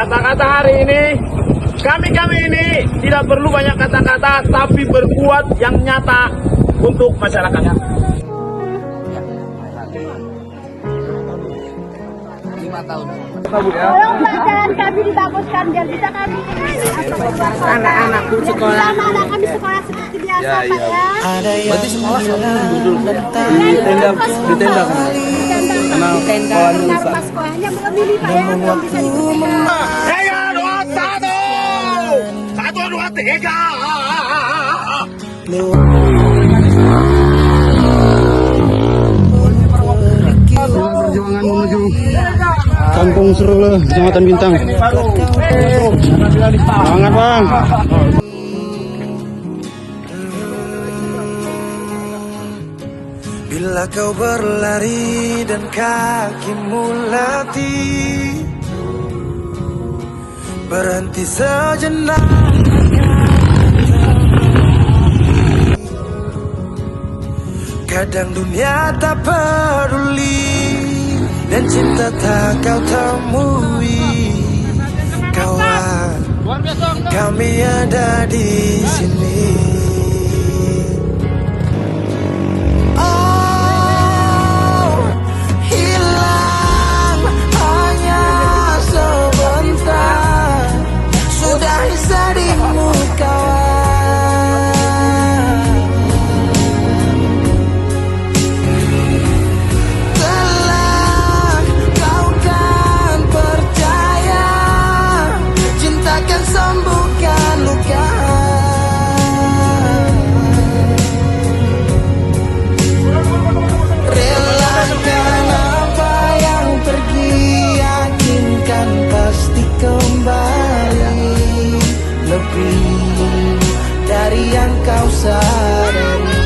Kata-kata hari ini, kami ini tidak perlu banyak kata-kata, tapi berbuat yang nyata untuk masyarakat. 5 tahun. Tolong pelajaran kami dibaguskan biar bisa kami Anak-anakku sekolah. anak kami sekolah seperti biasa Pak ya. Berarti sekolah Di tenda karena pas sekolahnya belum ini Pak ya, belum bisa dibuka. Saya dua satu dua tiga. Perjuangan menuju Kampung Serule, Kecamatan Bintang. Semangat Bang. Bila kau berlari dan kakimu latih, berhenti sejenak. Kadang dunia tak peduli dan cinta tak kau temui. Kawan, kami ada di sini. Oh, hilang hanya sebentar, sudah sedihmu kawan. Dari yang kau sadari.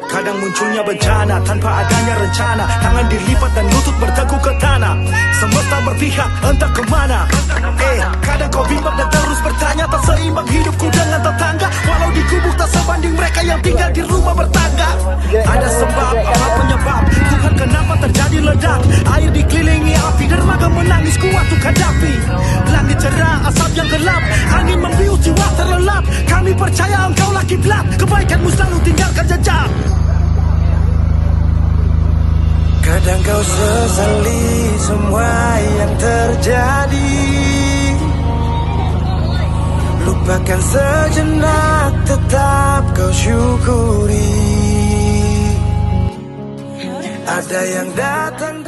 Kadang munculnya bencana tanpa adanya rencana. Tangan dilipat dan lutut berteguk ke tanah. Semesta berpihak entah kemana. Kadang kau bimbang dan terus bertanya, tak seimbang hidupku dengan tetangga. Walau di gubuk tak sebanding mereka yang tinggal di rumah bertangga. Ada sebab, apa penyebab? Tuhan kenapa terjadi ledak? Air dikelilingi api, dermaga menangis kuat untuk hadapi. Langit cerah, asap yang gelap, angin membius jiwa terlelap. Kami percaya engkau lah kiblat, kebaikanmu selalu tinggalkan jejak. Kadang kau sesali semua yang terjadi, lupakan sejenak, tetap kau syukuri. Ada yang datang